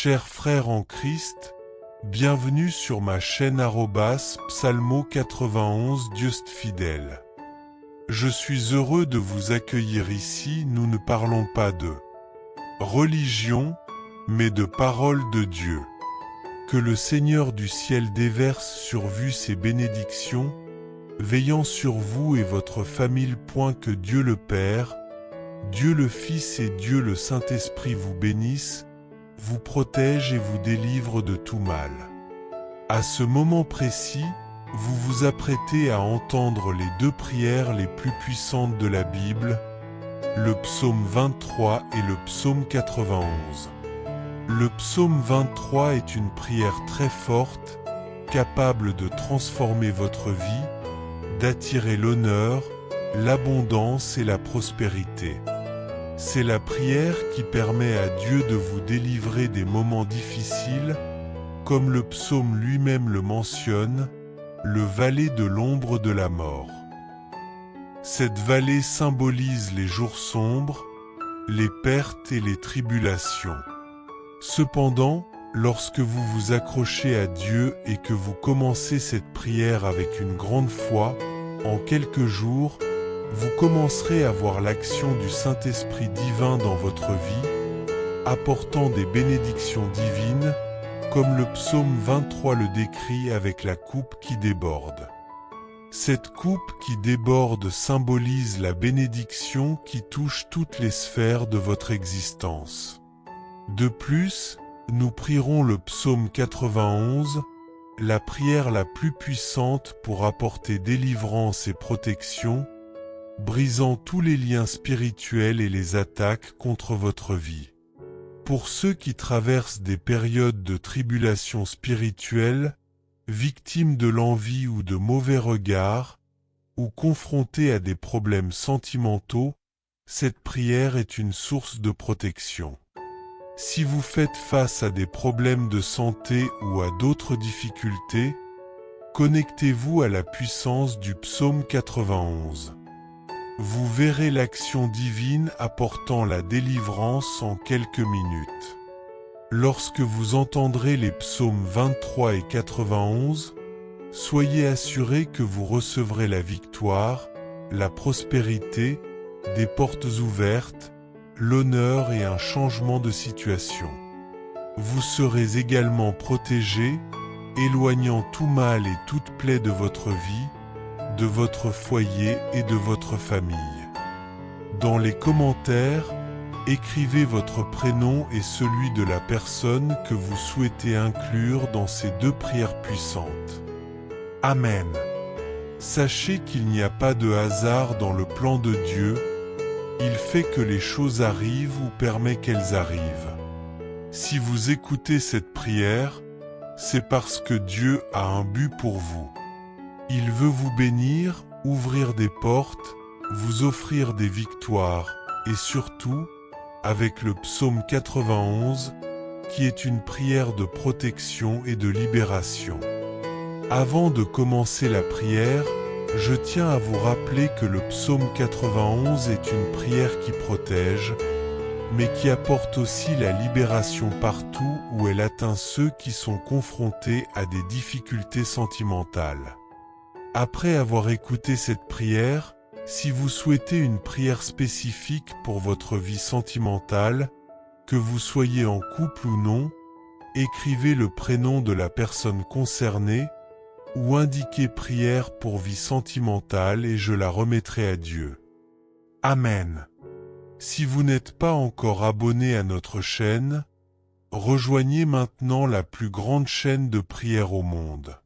Chers frères en Christ, bienvenue sur ma chaîne @psalmo91 Dieuste fidèle. Je suis heureux de vous accueillir ici. Nous ne parlons pas de religion, mais de parole de Dieu. Que le Seigneur du ciel déverse sur vous ses bénédictions, veillant sur vous et votre famille. Que Dieu le Père, Dieu le Fils et Dieu le Saint-Esprit vous bénissent, vous protège et vous délivre de tout mal. À ce moment précis, vous vous apprêtez à entendre les deux prières les plus puissantes de la Bible, le psaume 23 et le psaume 91. Le psaume 23 est une prière très forte, capable de transformer votre vie, d'attirer l'honneur, l'abondance et la prospérité. C'est la prière qui permet à Dieu de vous délivrer des moments difficiles, comme le psaume lui-même le mentionne, le vallée de l'ombre de la mort. Cette vallée symbolise les jours sombres, les pertes et les tribulations. Cependant, lorsque vous vous accrochez à Dieu et que vous commencez cette prière avec une grande foi, en quelques jours, vous commencerez à voir l'action du Saint-Esprit divin dans votre vie, apportant des bénédictions divines, comme le psaume 23 le décrit avec la coupe qui déborde. Cette coupe qui déborde symbolise la bénédiction qui touche toutes les sphères de votre existence. De plus, nous prierons le psaume 91, la prière la plus puissante pour apporter délivrance et protection, brisant tous les liens spirituels et les attaques contre votre vie. Pour ceux qui traversent des périodes de tribulation spirituelle, victimes de l'envie ou de mauvais regards, ou confrontés à des problèmes sentimentaux, cette prière est une source de protection. Si vous faites face à des problèmes de santé ou à d'autres difficultés, connectez-vous à la puissance du psaume 91. Vous verrez l'action divine apportant la délivrance en quelques minutes. Lorsque vous entendrez les psaumes 23 et 91, soyez assurés que vous recevrez la victoire, la prospérité, des portes ouvertes, l'honneur et un changement de situation. Vous serez également protégés, éloignant tout mal et toute plaie de votre vie, de votre foyer et de votre famille. Dans les commentaires, écrivez votre prénom et celui de la personne que vous souhaitez inclure dans ces deux prières puissantes. Amen. Sachez qu'il n'y a pas de hasard dans le plan de Dieu, il fait que les choses arrivent ou permet qu'elles arrivent. Si vous écoutez cette prière, c'est parce que Dieu a un but pour vous. Il veut vous bénir, ouvrir des portes, vous offrir des victoires, et surtout, avec le psaume 91, qui est une prière de protection et de libération. Avant de commencer la prière, je tiens à vous rappeler que le psaume 91 est une prière qui protège, mais qui apporte aussi la libération partout où elle atteint ceux qui sont confrontés à des difficultés sentimentales. Après avoir écouté cette prière, si vous souhaitez une prière spécifique pour votre vie sentimentale, que vous soyez en couple ou non, écrivez le prénom de la personne concernée ou indiquez prière pour vie sentimentale et je la remettrai à Dieu. Amen. Si vous n'êtes pas encore abonné à notre chaîne, rejoignez maintenant la plus grande chaîne de prière au monde.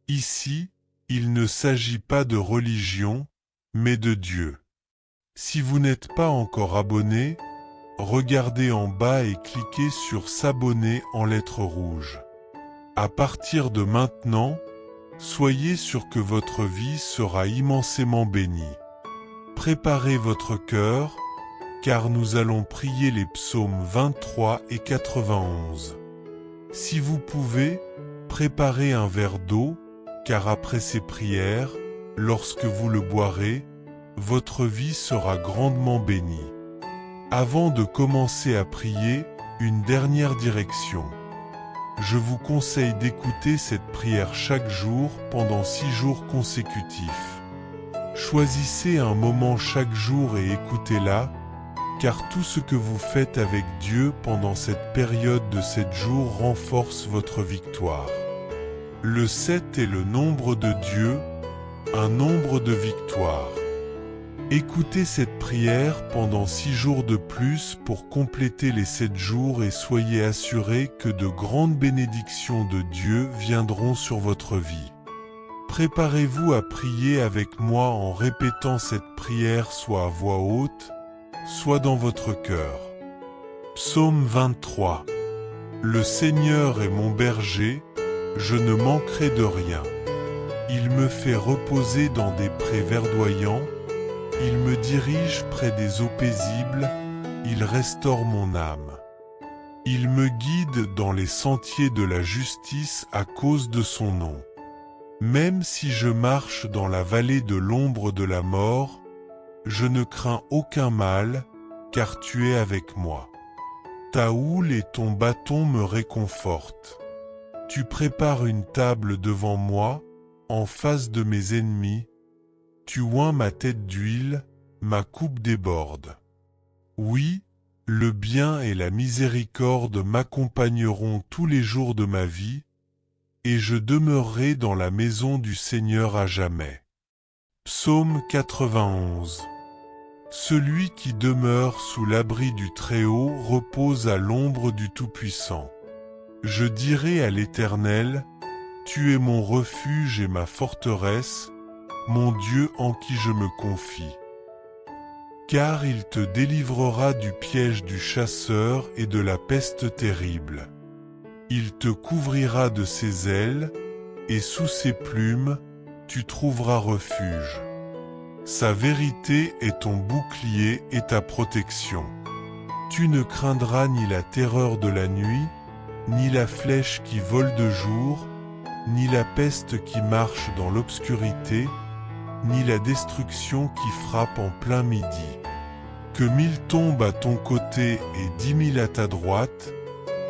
Ici, il ne s'agit pas de religion, mais de Dieu. Si vous n'êtes pas encore abonné, regardez en bas et cliquez sur s'abonner en lettres rouges. À partir de maintenant, soyez sûr que votre vie sera immensément bénie. Préparez votre cœur, car nous allons prier les psaumes 23 et 91. Si vous pouvez, préparez un verre d'eau, car après ces prières, lorsque vous le boirez, votre vie sera grandement bénie. Avant de commencer à prier, Une dernière direction. Je vous conseille d'écouter cette prière chaque jour pendant 6 jours consécutifs. Choisissez un moment chaque jour et écoutez-la, car tout ce que vous faites avec Dieu pendant cette période de 7 jours renforce votre victoire. Le 7 est le nombre de Dieu, un nombre de victoires. Écoutez cette prière pendant 6 jours de plus pour compléter les 7 jours et soyez assurés que de grandes bénédictions de Dieu viendront sur votre vie. Préparez-vous à prier avec moi en répétant cette prière soit à voix haute, soit dans votre cœur. Psaume 23. Le Seigneur est mon berger, je ne manquerai de rien. Il me fait reposer dans des prés verdoyants, il me dirige près des eaux paisibles, il restaure mon âme. Il me guide dans les sentiers de la justice à cause de son nom. Même si je marche dans la vallée de l'ombre de la mort, je ne crains aucun mal, car tu es avec moi. Ta houle et ton bâton me réconfortent. Tu prépares une table devant moi, en face de mes ennemis. Tu oins ma tête d'huile, ma coupe déborde. Oui, le bien et la miséricorde m'accompagneront tous les jours de ma vie, et je demeurerai dans la maison du Seigneur à jamais. Psaume 91. Celui qui demeure sous l'abri du Très-Haut repose à l'ombre du Tout-Puissant. Je dirai à l'Éternel, tu es mon refuge et ma forteresse, mon Dieu en qui je me confie. Car il te délivrera du piège du chasseur et de la peste terrible. Il te couvrira de ses ailes, et sous ses plumes, tu trouveras refuge. Sa vérité est ton bouclier et ta protection. Tu ne craindras ni la terreur de la nuit, ni la flèche qui vole de jour, ni la peste qui marche dans l'obscurité, ni la destruction qui frappe en plein midi. Que 1000 tombent à ton côté et 10 000 à ta droite,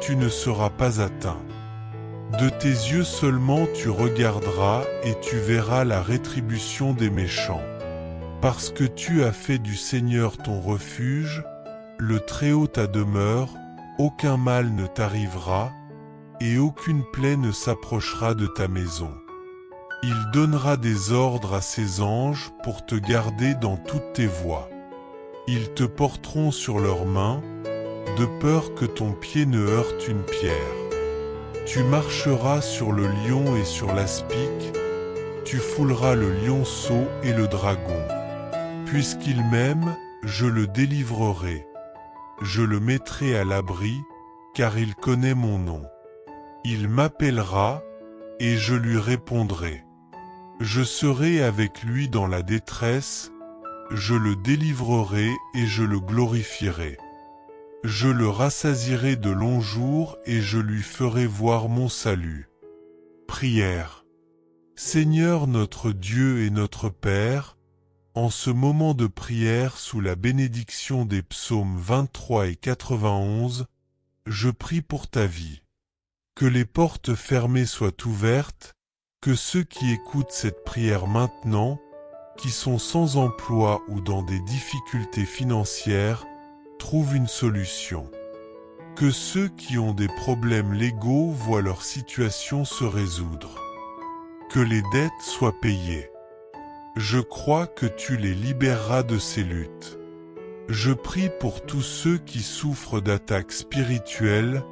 tu ne seras pas atteint. De tes yeux seulement tu regarderas et tu verras la rétribution des méchants. Parce que tu as fait du Seigneur ton refuge, le Très-Haut ta demeure, aucun mal ne t'arrivera, et aucune plaie ne s'approchera de ta maison. Il donnera des ordres à ses anges pour te garder dans toutes tes voies. Ils te porteront sur leurs mains, de peur que ton pied ne heurte une pierre. Tu marcheras sur le lion et sur l'aspic, tu fouleras le lionceau et le dragon. Puisqu'il m'aime, je le délivrerai. Je le mettrai à l'abri, car il connaît mon nom. Il m'appellera, et je lui répondrai. Je serai avec lui dans la détresse, je le délivrerai et je le glorifierai. Je le rassasierai de longs jours et je lui ferai voir mon salut. Prière. Seigneur notre Dieu et notre Père, en ce moment de prière sous la bénédiction des psaumes 23 et 91, je prie pour ta vie. Que les portes fermées soient ouvertes, que ceux qui écoutent cette prière maintenant, qui sont sans emploi ou dans des difficultés financières, trouvent une solution. Que ceux qui ont des problèmes légaux voient leur situation se résoudre. Que les dettes soient payées. Je crois que tu les libéreras de ces luttes. Je prie pour tous ceux qui souffrent d'attaques spirituelles,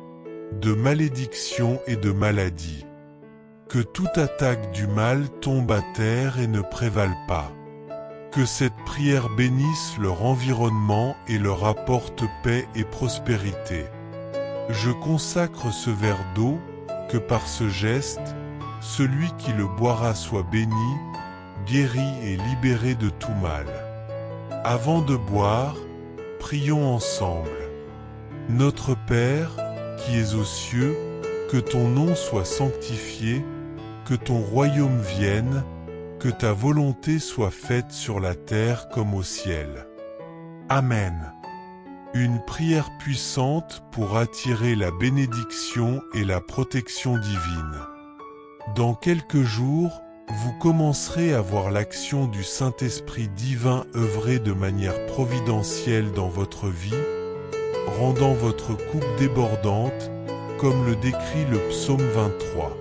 de malédictions et de maladies. Que toute attaque du mal tombe à terre et ne prévale pas. Que cette prière bénisse leur environnement et leur apporte paix et prospérité. Je consacre ce verre d'eau, que par ce geste, celui qui le boira soit béni, guéri et libéré de tout mal. Avant de boire, prions ensemble. Notre Père, qui es aux cieux, que ton nom soit sanctifié, que ton royaume vienne, que ta volonté soit faite sur la terre comme au ciel. Amen. Une prière puissante pour attirer la bénédiction et la protection divine. Dans quelques jours, vous commencerez à voir l'action du Saint-Esprit divin œuvrer de manière providentielle dans votre vie, rendant votre coupe débordante, comme le décrit le psaume 23.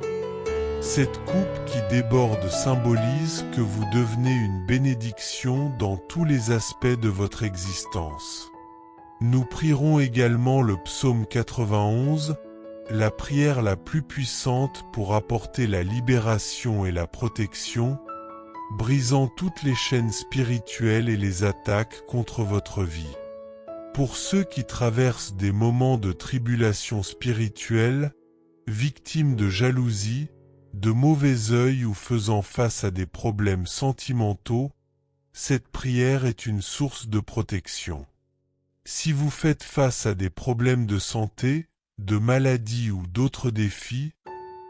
Cette coupe qui déborde symbolise que vous devenez une bénédiction dans tous les aspects de votre existence. Nous prierons également le psaume 91, la prière la plus puissante pour apporter la libération et la protection, brisant toutes les chaînes spirituelles et les attaques contre votre vie. Pour ceux qui traversent des moments de tribulation spirituelle, victimes de jalousie, de mauvais œil ou faisant face à des problèmes sentimentaux, cette prière est une source de protection. Si vous faites face à des problèmes de santé, de maladies ou d'autres défis,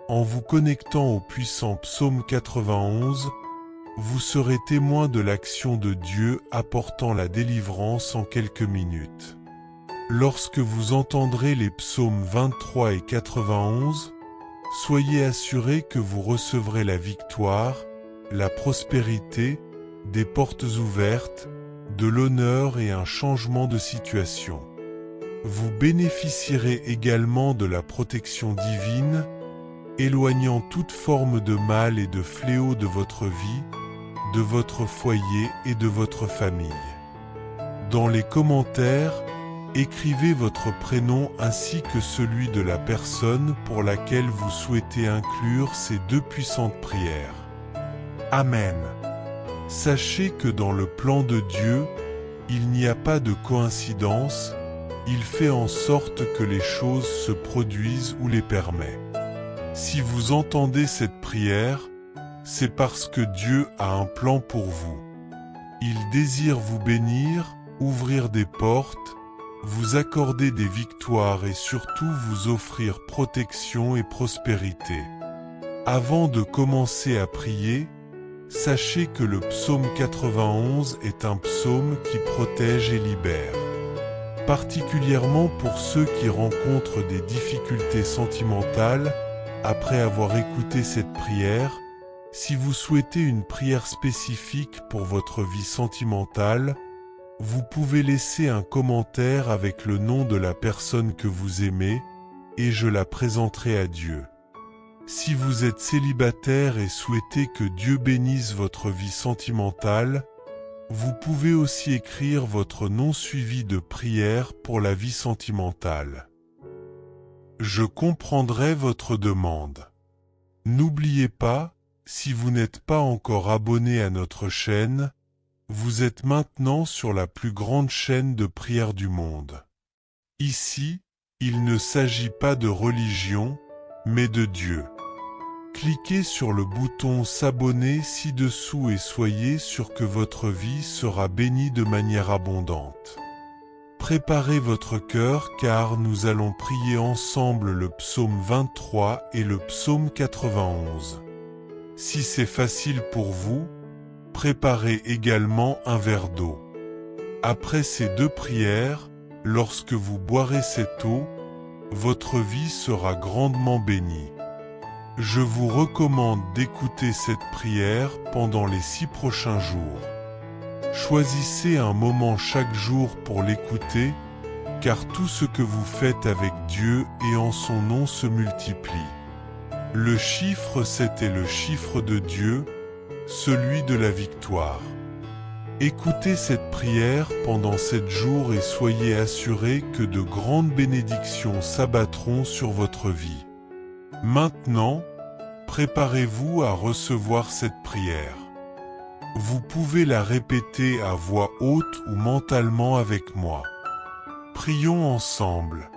en vous connectant au puissant psaume 91, vous serez témoin de l'action de Dieu apportant la délivrance en quelques minutes. Lorsque vous entendrez les psaumes 23 et 91, soyez assurés que vous recevrez la victoire, la prospérité, des portes ouvertes, de l'honneur et un changement de situation. Vous bénéficierez également de la protection divine, éloignant toute forme de mal et de fléau de votre vie, de votre foyer et de votre famille. Dans les commentaires, écrivez votre prénom ainsi que celui de la personne pour laquelle vous souhaitez inclure ces deux puissantes prières. Amen. Sachez que dans le plan de Dieu, il n'y a pas de coïncidence, il fait en sorte que les choses se produisent ou les permet. Si vous entendez cette prière, c'est parce que Dieu a un plan pour vous. Il désire vous bénir, ouvrir des portes, vous accorder des victoires et surtout vous offrir protection et prospérité. Avant de commencer à prier, sachez que le psaume 91 est un psaume qui protège et libère. Particulièrement pour ceux qui rencontrent des difficultés sentimentales, après avoir écouté cette prière, si vous souhaitez une prière spécifique pour votre vie sentimentale, vous pouvez laisser un commentaire avec le nom de la personne que vous aimez, et je la présenterai à Dieu. Si vous êtes célibataire et souhaitez que Dieu bénisse votre vie sentimentale, vous pouvez aussi écrire votre nom suivi de prière pour la vie sentimentale. Je comprendrai votre demande. N'oubliez pas, si vous n'êtes pas encore abonné à notre chaîne, vous êtes maintenant sur la plus grande chaîne de prière du monde. Ici, il ne s'agit pas de religion, mais de Dieu. Cliquez sur le bouton s'abonner ci-dessous et soyez sûr que votre vie sera bénie de manière abondante. Préparez votre cœur car nous allons prier ensemble le psaume 23 et le psaume 91. Si c'est facile pour vous, préparez également un verre d'eau. Après ces deux prières, lorsque vous boirez cette eau, votre vie sera grandement bénie. Je vous recommande d'écouter cette prière pendant les 6 prochains jours. Choisissez un moment chaque jour pour l'écouter, car tout ce que vous faites avec Dieu et en son nom se multiplie. Le chiffre 7 est le chiffre de Dieu, celui de la victoire. Écoutez cette prière pendant 7 jours et soyez assurés que de grandes bénédictions s'abattront sur votre vie. Maintenant, préparez-vous à recevoir cette prière. Vous pouvez la répéter à voix haute ou mentalement avec moi. Prions ensemble.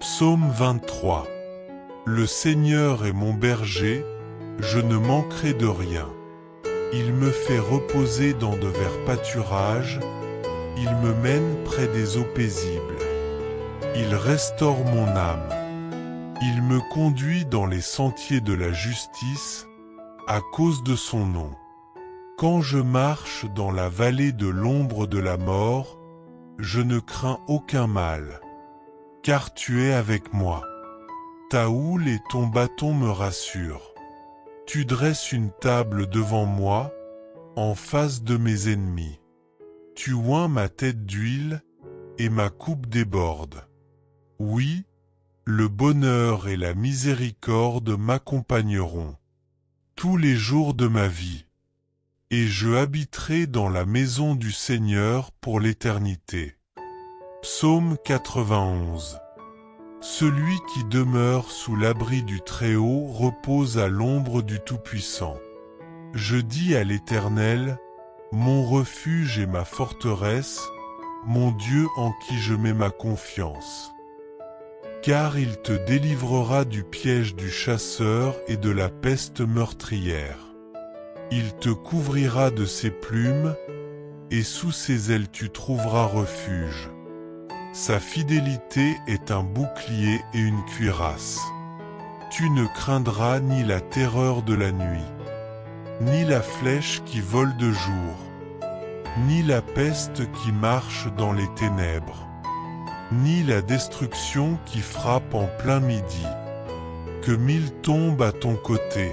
Psaume 23. Le Seigneur est mon berger, je ne manquerai de rien. Il me fait reposer dans de verts pâturages, il me mène près des eaux paisibles. Il restaure mon âme. Il me conduit dans les sentiers de la justice, à cause de son nom. Quand je marche dans la vallée de l'ombre de la mort, je ne crains aucun mal, car tu es avec moi. Ta houle et ton bâton me rassurent. Tu dresses une table devant moi, en face de mes ennemis. Tu oins ma tête d'huile, et ma coupe déborde. Oui, le bonheur et la miséricorde m'accompagneront tous les jours de ma vie, et je habiterai dans la maison du Seigneur pour l'éternité. Psaume 91. Celui qui demeure sous l'abri du Très-Haut repose à l'ombre du Tout-Puissant. Je dis à l'Éternel, mon refuge et ma forteresse, mon Dieu en qui je mets ma confiance. Car il te délivrera du piège du chasseur et de la peste meurtrière. Il te couvrira de ses plumes, et sous ses ailes tu trouveras refuge. Sa fidélité est un bouclier et une cuirasse. Tu ne craindras ni la terreur de la nuit, ni la flèche qui vole de jour, ni la peste qui marche dans les ténèbres, ni la destruction qui frappe en plein midi. Que 1000 tombent à ton côté,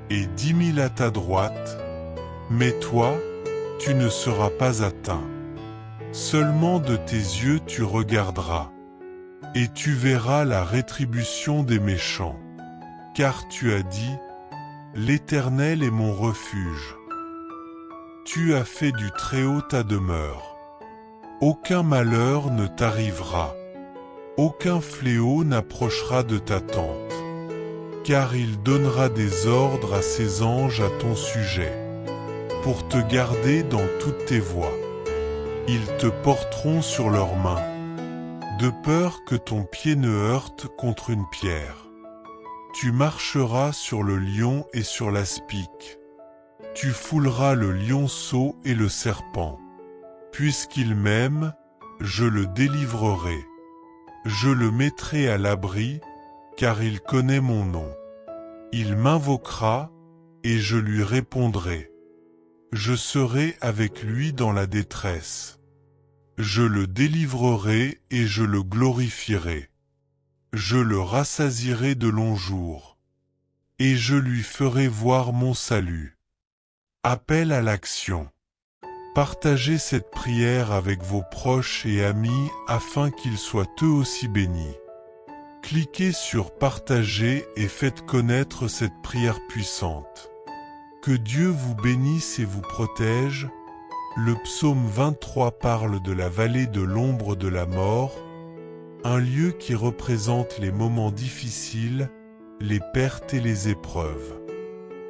et 10 000 à ta droite, mais toi, tu ne seras pas atteint. Seulement de tes yeux tu regarderas, et tu verras la rétribution des méchants. Car tu as dit, l'Éternel est mon refuge. Tu as fait du Très-Haut ta demeure. Aucun malheur ne t'arrivera. Aucun fléau n'approchera de ta tente. Car il donnera des ordres à ses anges à ton sujet, pour te garder dans toutes tes voies. Ils te porteront sur leurs mains, de peur que ton pied ne heurte contre une pierre. Tu marcheras sur le lion et sur l'aspic. Tu fouleras le lionceau et le serpent. Puisqu'il m'aime, je le délivrerai. Je le mettrai à l'abri, car il connaît mon nom. Il m'invoquera, et je lui répondrai. Je serai avec lui dans la détresse. Je le délivrerai et je le glorifierai. Je le rassasierai de longs jours, et je lui ferai voir mon salut. Appel à l'action. Partagez cette prière avec vos proches et amis afin qu'ils soient eux aussi bénis. Cliquez sur partager et faites connaître cette prière puissante. Que Dieu vous bénisse et vous protège. Le psaume 23 parle de la vallée de l'ombre de la mort, un lieu qui représente les moments difficiles, les pertes et les épreuves.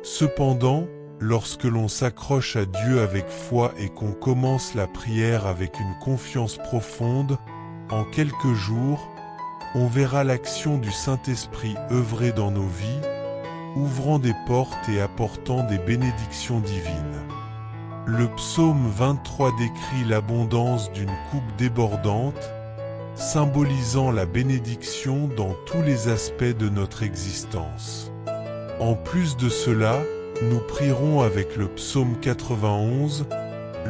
Cependant, lorsque l'on s'accroche à Dieu avec foi et qu'on commence la prière avec une confiance profonde, en quelques jours, on verra l'action du Saint-Esprit œuvrer dans nos vies, ouvrant des portes et apportant des bénédictions divines. Le psaume 23 décrit l'abondance d'une coupe débordante, symbolisant la bénédiction dans tous les aspects de notre existence. En plus de cela, nous prierons avec le psaume 91,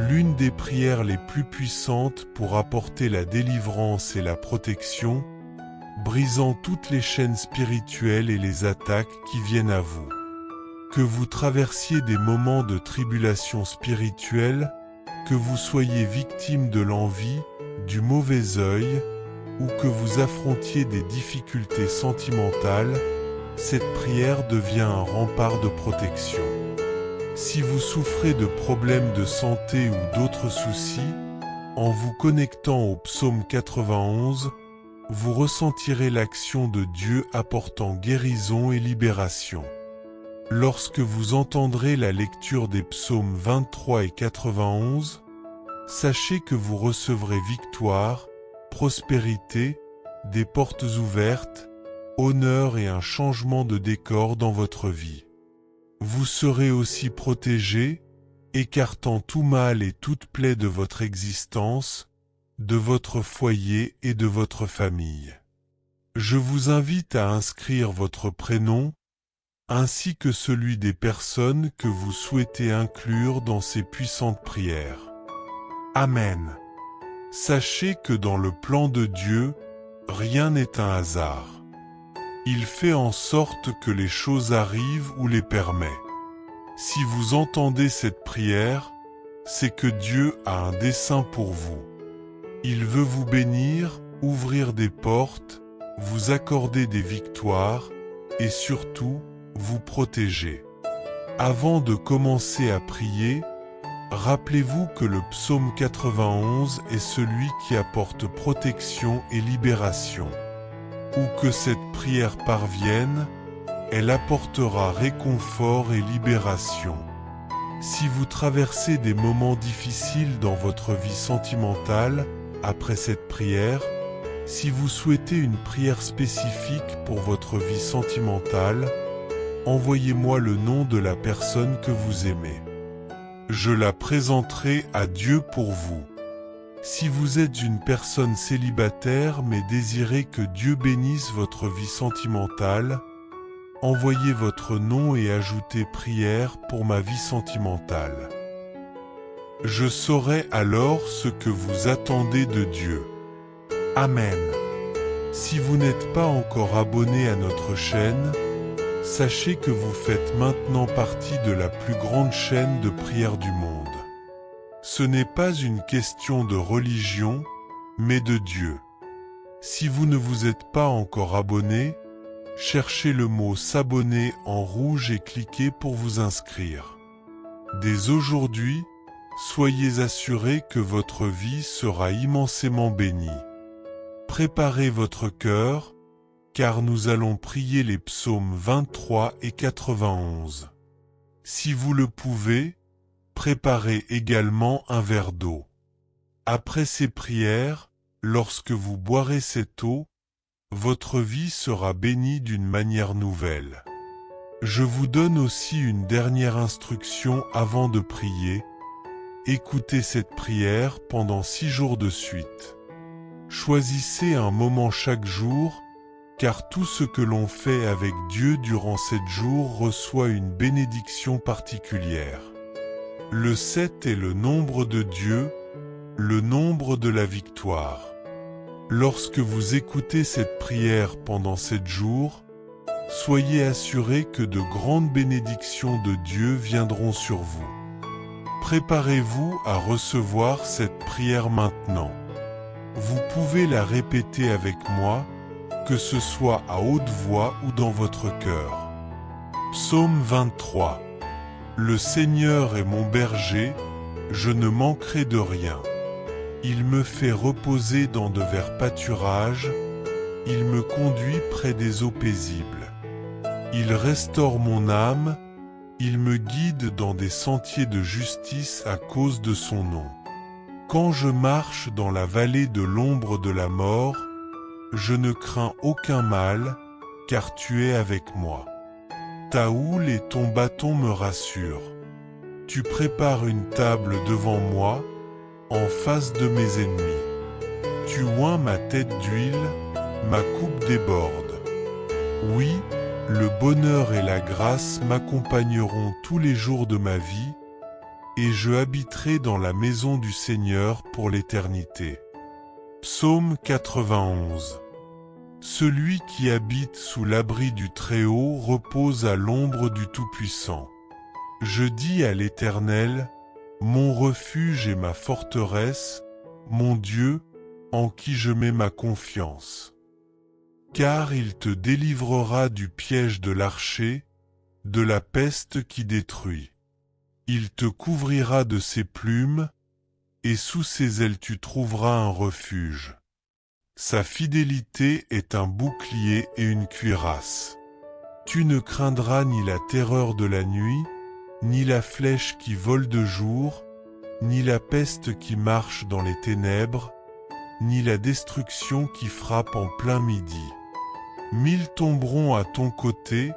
l'une des prières les plus puissantes pour apporter la délivrance et la protection, brisant toutes les chaînes spirituelles et les attaques qui viennent à vous. Que vous traversiez des moments de tribulation spirituelle, que vous soyez victime de l'envie, du mauvais œil, ou que vous affrontiez des difficultés sentimentales, cette prière devient un rempart de protection. Si vous souffrez de problèmes de santé ou d'autres soucis, en vous connectant au psaume 91, vous ressentirez l'action de Dieu apportant guérison et libération. Lorsque vous entendrez la lecture des psaumes 23 et 91, sachez que vous recevrez victoire, prospérité, des portes ouvertes, honneur et un changement de décor dans votre vie. Vous serez aussi protégé, écartant tout mal et toute plaie de votre existence, de votre foyer et de votre famille. Je vous invite à inscrire votre prénom, ainsi que celui des personnes que vous souhaitez inclure dans ces puissantes prières. Amen. Sachez que dans le plan de Dieu, rien n'est un hasard. Il fait en sorte que les choses arrivent ou les permet. Si vous entendez cette prière, c'est que Dieu a un dessein pour vous. Il veut vous bénir, ouvrir des portes, vous accorder des victoires et surtout, vous protéger. Avant de commencer à prier, rappelez-vous que le psaume 91 est celui qui apporte protection et libération. Où que cette prière parvienne, elle apportera réconfort et libération. Si vous traversez des moments difficiles dans votre vie sentimentale, après cette prière, si vous souhaitez une prière spécifique pour votre vie sentimentale, envoyez-moi le nom de la personne que vous aimez. Je la présenterai à Dieu pour vous. Si vous êtes une personne célibataire mais désirez que Dieu bénisse votre vie sentimentale, envoyez votre nom et ajoutez prière pour ma vie sentimentale. Je saurai alors ce que vous attendez de Dieu. Amen. Si vous n'êtes pas encore abonné à notre chaîne, sachez que vous faites maintenant partie de la plus grande chaîne de prière du monde. Ce n'est pas une question de religion, mais de Dieu. Si vous ne vous êtes pas encore abonné, cherchez le mot s'abonner en rouge et cliquez pour vous inscrire. Dès aujourd'hui, soyez assurés que votre vie sera immensément bénie. Préparez votre cœur, car nous allons prier les psaumes 23 et 91. Si vous le pouvez, préparez également un verre d'eau. Après ces prières, lorsque vous boirez cette eau, votre vie sera bénie d'une manière nouvelle. Je vous donne aussi une dernière instruction avant de prier. Écoutez cette prière pendant 6 jours de suite. Choisissez un moment chaque jour, car tout ce que l'on fait avec Dieu durant 7 jours reçoit une bénédiction particulière. Le 7 est le nombre de Dieu, le nombre de la victoire. Lorsque vous écoutez cette prière pendant 7 jours, soyez assurés que de grandes bénédictions de Dieu viendront sur vous. Préparez-vous à recevoir cette prière maintenant. Vous pouvez la répéter avec moi, que ce soit à haute voix ou dans votre cœur. Psaume 23. Le Seigneur est mon berger, je ne manquerai de rien. Il me fait reposer dans de verts pâturages, il me conduit près des eaux paisibles. Il restaure mon âme, il me guide dans des sentiers de justice à cause de son nom. Quand je marche dans la vallée de l'ombre de la mort, je ne crains aucun mal, car tu es avec moi. Ta houle et ton bâton me rassurent. Tu prépares une table devant moi, en face de mes ennemis. Tu oins ma tête d'huile, ma coupe déborde. Oui, le bonheur et la grâce m'accompagneront tous les jours de ma vie, et je habiterai dans la maison du Seigneur pour l'éternité. Psaume 91. Celui qui habite sous l'abri du Très-Haut repose à l'ombre du Tout-Puissant. Je dis à l'Éternel, mon refuge et ma forteresse, mon Dieu, en qui je mets ma confiance. Car il te délivrera du piège de l'archer, de la peste qui détruit. Il te couvrira de ses plumes, et sous ses ailes tu trouveras un refuge. Sa fidélité est un bouclier et une cuirasse. Tu ne craindras ni la terreur de la nuit, ni la flèche qui vole de jour, ni la peste qui marche dans les ténèbres, ni la destruction qui frappe en plein midi. 1000 tomberont à ton côté,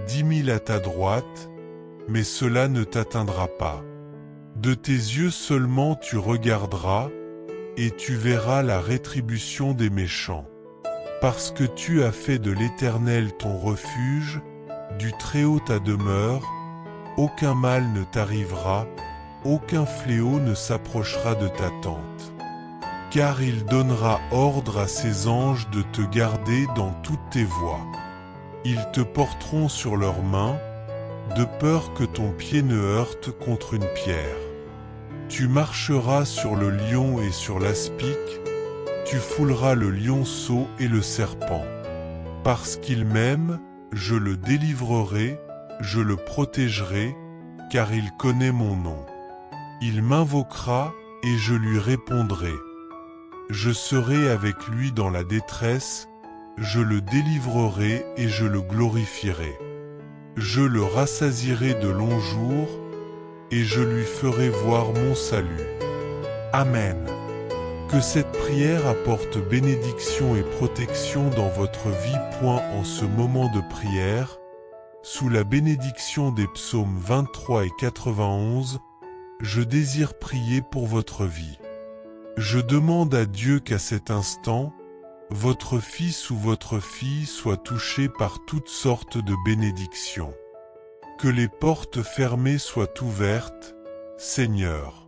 10 000 à ta droite, mais cela ne t'atteindra pas. De tes yeux seulement tu regarderas, et tu verras la rétribution des méchants. Parce que tu as fait de l'Éternel ton refuge, du Très-Haut ta demeure, aucun mal ne t'arrivera, aucun fléau ne s'approchera de ta tente. car il donnera ordre à ses anges de te garder dans toutes tes voies. Ils te porteront sur leurs mains, de peur que ton pied ne heurte contre une pierre. Tu marcheras sur le lion et sur l'aspic, tu fouleras le lionceau et le serpent. Parce qu'il m'aime, je le délivrerai, je le protégerai, car il connaît mon nom. Il m'invoquera et je lui répondrai. Je serai avec lui dans la détresse, je le délivrerai et je le glorifierai. Je le rassasierai de longs jours, et je lui ferai voir mon salut. Amen. Que cette prière apporte bénédiction et protection dans votre vie. En ce moment de prière, sous la bénédiction des psaumes 23 et 91, je désire prier pour votre vie. Je demande à Dieu qu'à cet instant, votre fils ou votre fille soit touché par toutes sortes de bénédictions. Que les portes fermées soient ouvertes, Seigneur.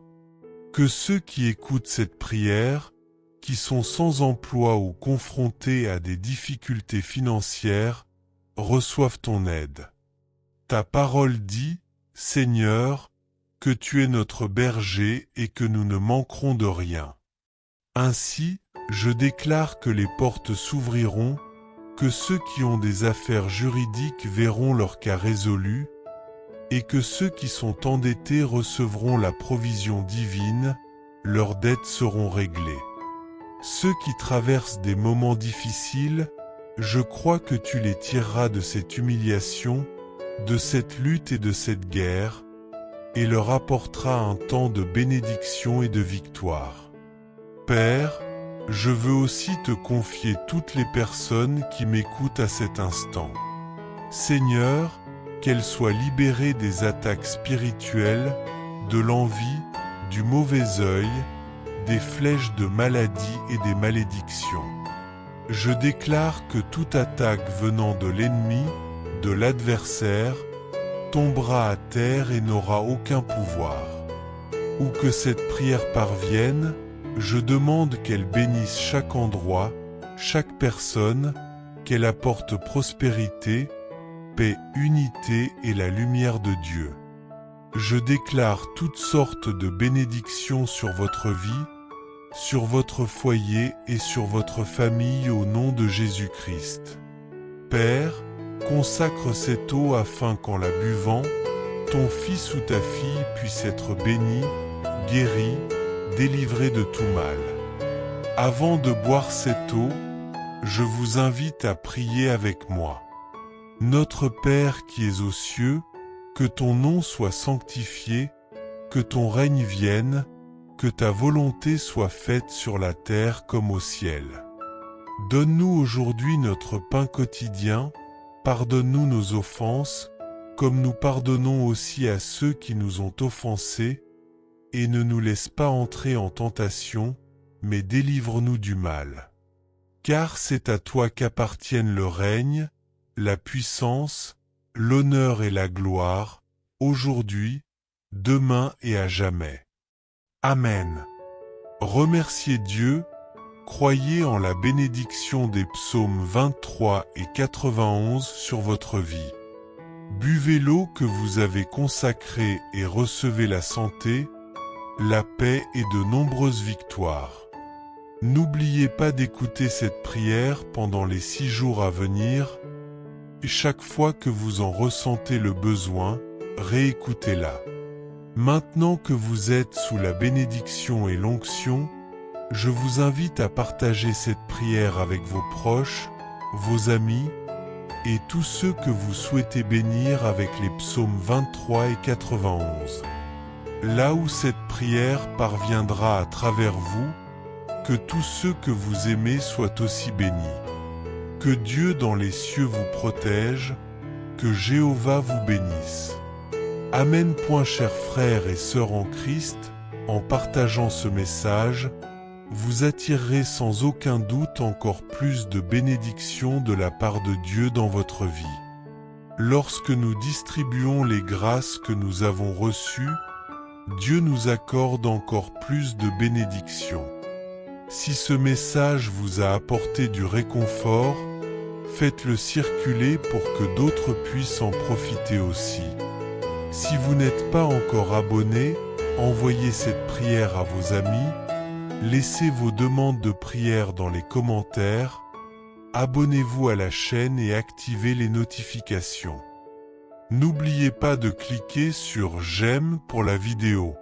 Que ceux qui écoutent cette prière, qui sont sans emploi ou confrontés à des difficultés financières, reçoivent ton aide. Ta parole dit, Seigneur, que tu es notre berger et que nous ne manquerons de rien. Ainsi, je déclare que les portes s'ouvriront, que ceux qui ont des affaires juridiques verront leur cas résolu, et que ceux qui sont endettés recevront la provision divine, leurs dettes seront réglées. Ceux qui traversent des moments difficiles, je crois que tu les tireras de cette humiliation, de cette lutte et de cette guerre, et leur apporteras un temps de bénédiction et de victoire. Père, je veux aussi te confier toutes les personnes qui m'écoutent à cet instant. Seigneur, qu'elles soient libérées des attaques spirituelles, de l'envie, du mauvais œil, des flèches de maladie et des malédictions. Je déclare que toute attaque venant de l'ennemi, de l'adversaire, tombera à terre et n'aura aucun pouvoir. Où que cette prière parvienne, je demande qu'elle bénisse chaque endroit, chaque personne, qu'elle apporte prospérité, paix, unité et la lumière de Dieu. Je déclare toutes sortes de bénédictions sur votre vie, sur votre foyer et sur votre famille au nom de Jésus-Christ. Père, consacre cette eau afin qu'en la buvant, ton fils ou ta fille puisse être béni, guéri, délivré de tout mal. Avant de boire cette eau, je vous invite à prier avec moi. Notre Père qui es aux cieux, que ton nom soit sanctifié, que ton règne vienne, que ta volonté soit faite sur la terre comme au ciel. Donne-nous aujourd'hui notre pain quotidien, pardonne-nous nos offenses, comme nous pardonnons aussi à ceux qui nous ont offensés, et ne nous laisse pas entrer en tentation, mais délivre-nous du mal. Car c'est à toi qu'appartiennent le règne, la puissance, l'honneur et la gloire, aujourd'hui, demain et à jamais. Amen. Remerciez Dieu, croyez en la bénédiction des psaumes 23 et 91 sur votre vie. Buvez l'eau que vous avez consacrée et recevez la santé, la paix et de nombreuses victoires. N'oubliez pas d'écouter cette prière pendant les 6 jours à venir, et chaque fois que vous en ressentez le besoin, réécoutez-la. Maintenant que vous êtes sous la bénédiction et l'onction, je vous invite à partager cette prière avec vos proches, vos amis, et tous ceux que vous souhaitez bénir avec les psaumes 23 et 91. Là où cette prière parviendra à travers vous, que tous ceux que vous aimez soient aussi bénis. Que Dieu dans les cieux vous protège, que Jéhovah vous bénisse. Amen. Chers frères et sœurs en Christ, en partageant ce message, vous attirerez sans aucun doute encore plus de bénédictions de la part de Dieu dans votre vie. Lorsque nous distribuons les grâces que nous avons reçues, Dieu nous accorde encore plus de bénédictions. Si ce message vous a apporté du réconfort, faites-le circuler pour que d'autres puissent en profiter aussi. Si vous n'êtes pas encore abonné, envoyez cette prière à vos amis, laissez vos demandes de prière dans les commentaires, abonnez-vous à la chaîne et activez les notifications. N'oubliez pas de cliquer sur j'aime pour la vidéo.